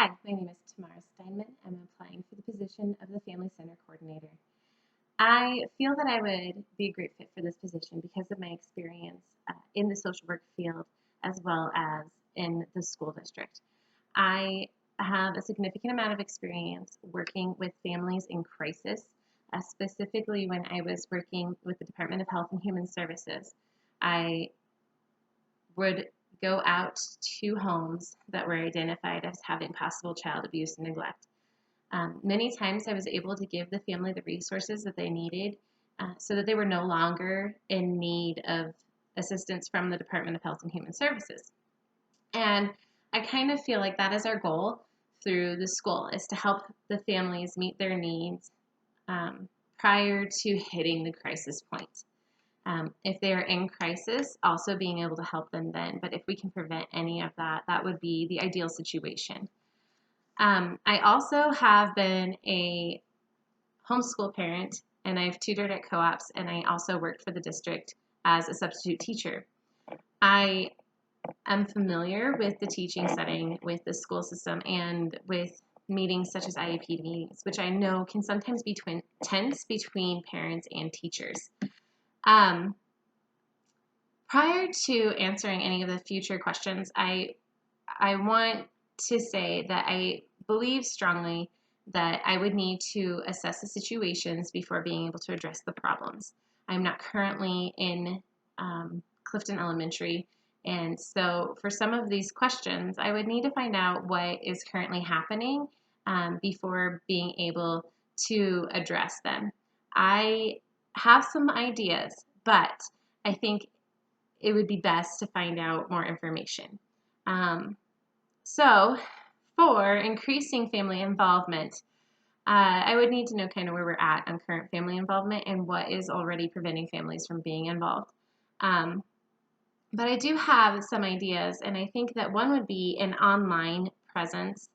Hi, my name is Tamara Steinman. I'm applying for the position of the Family Center Coordinator. I feel that I would be a great fit for this position because of my experience in the social work field as well as in the school district. I have a significant amount of experience working with families in crisis, specifically when I was working with the Department of Health and Human Services. I would go out to homes that were identified as having possible child abuse and neglect. Many times I was able to give the family the resources that they needed so that they were no longer in need of assistance from the Department of Health and Human Services. And I kind of feel like that is our goal through the school, is to help the families meet their needs prior to hitting the crisis point. If they are in crisis, also being able to help them then. But if we can prevent any of that, that would be the ideal situation. I also have been a homeschool parent, and I've tutored at co-ops, and I also worked for the district as a substitute teacher. I am familiar with the teaching setting, with the school system, and with meetings such as IEP meetings, which I know can sometimes be tense between parents and teachers. Prior to answering any of the future questions, I want to say that I believe strongly that I would need to assess the situations before being able to address the problems. I'm not currently in Clifton Elementary, and so for some of these questions, I would need to find out what is currently happening before being able to address them. I have some ideas, but I think it would be best to find out more information. So for increasing family involvement, I would need to know kind of where we're at on current family involvement and what is already preventing families from being involved. But I do have some ideas, and I think that one would be an online presence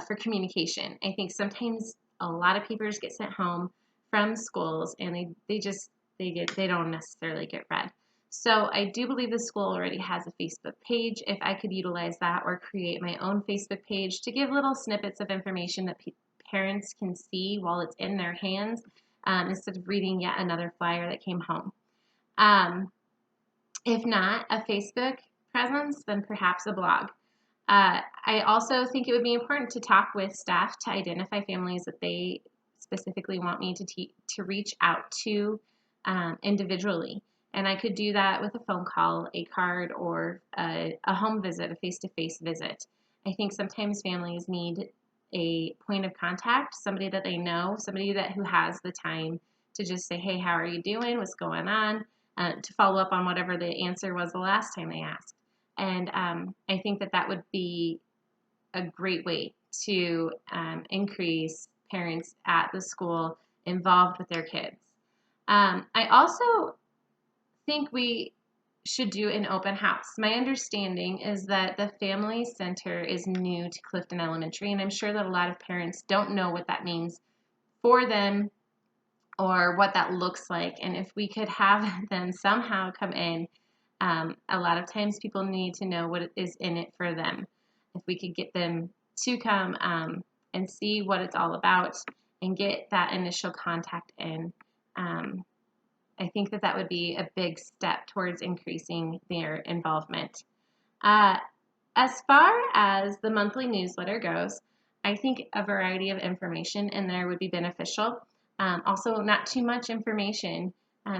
for communication. I think sometimes a lot of papers get sent home from schools, and they don't necessarily get read. So I do believe the school already has a Facebook page. If I could utilize that or create my own Facebook page to give little snippets of information that parents can see while it's in their hands instead of reading yet another flyer that came home. If not a Facebook presence, then perhaps a blog. I also think it would be important to talk with staff to identify families that they specifically want me to reach out to individually. And I could do that with a phone call, a card, or a home visit, a face-to-face visit. I think sometimes families need a point of contact, somebody that they know, somebody who has the time to just say, hey, how are you doing? What's going on? To follow up on whatever the answer was the last time they asked. And I think that would be a great way to increase parents at the school involved with their kids. I also think we should do an open house. My understanding is that the Family Center is new to Clifton Elementary, and I'm sure that a lot of parents don't know what that means for them or what that looks like. And if we could have them somehow come in, a lot of times people need to know what is in it for them. If we could get them to come and see what it's all about and get that initial contact in, I think that would be a big step towards increasing their involvement. As far as the monthly newsletter goes, I think a variety of information in there would be beneficial. Also, not too much information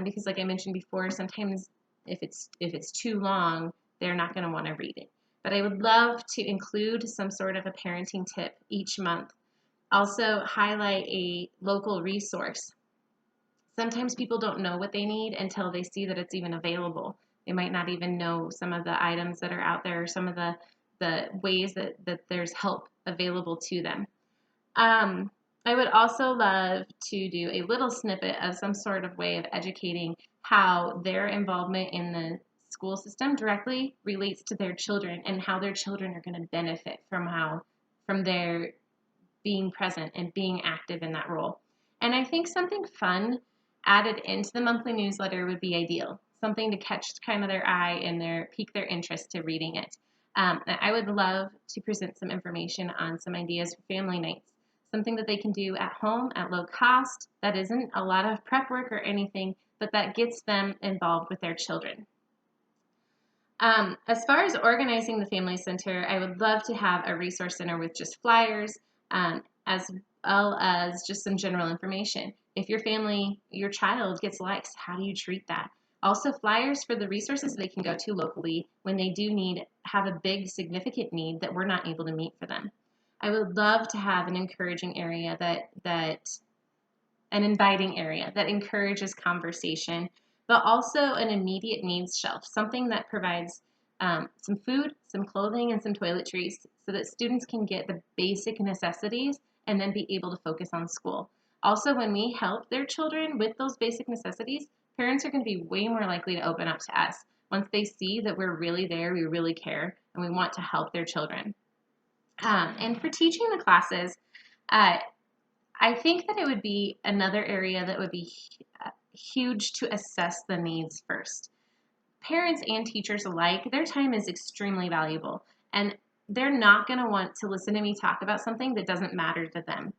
because, like I mentioned before, sometimes if it's too long, they're not going to want to read it. But I would love to include some sort of a parenting tip each month. Also, highlight a local resource. Sometimes people don't know what they need until they see that it's even available. They might not even know some of the items that are out there or some of the ways that there's help available to them. I would also love to do a little snippet of some sort of way of educating how their involvement in the school system directly relates to their children and how their children are going to benefit from their being present and being active in that role. And I think something fun added into the monthly newsletter would be ideal. Something to catch kind of their eye and pique their interest to reading it. I would love to present some information on some ideas for family nights, something that they can do at home at low cost, that isn't a lot of prep work or anything, but that gets them involved with their children. As far as organizing the Family Center, I would love to have a resource center with just flyers, as well as just some general information. If your family, your child gets likes, how do you treat that? Also flyers for the resources they can go to locally when they do have a big significant need that we're not able to meet for them. I would love to have an encouraging area an inviting area that encourages conversation, but also an immediate needs shelf, something that provides some food, some clothing, and some toiletries so that students can get the basic necessities and then be able to focus on school. Also, when we help their children with those basic necessities, parents are going to be way more likely to open up to us once they see that we're really there, we really care, and we want to help their children. And for teaching the classes, I think that it would be another area that would be huge to assess the needs first. Parents and teachers alike, their time is extremely valuable, and they're not going to want to listen to me talk about something that doesn't matter to them.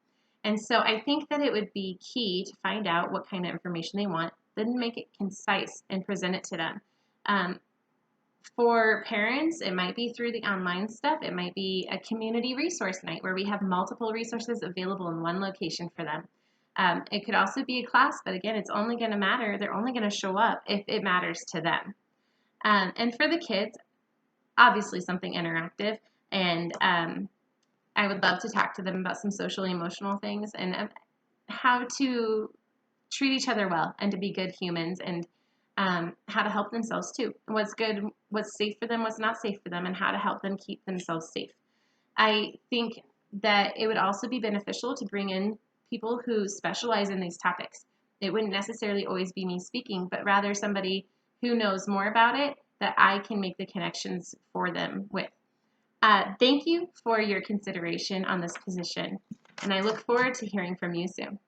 And so I think that it would be key to find out what kind of information they want, then make it concise and present it to them. For parents, it might be through the online stuff. It might be a community resource night where we have multiple resources available in one location for them. It could also be a class, but again, it's only going to matter. They're only going to show up if it matters to them. And for the kids, obviously something interactive. And I would love to talk to them about some socially emotional things and how to treat each other well and to be good humans, and how to help themselves too. What's good, what's safe for them, what's not safe for them, and how to help them keep themselves safe. I think that it would also be beneficial to bring in people who specialize in these topics. It wouldn't necessarily always be me speaking, but rather somebody who knows more about it that I can make the connections for them with. Thank you for your consideration on this position, and I look forward to hearing from you soon.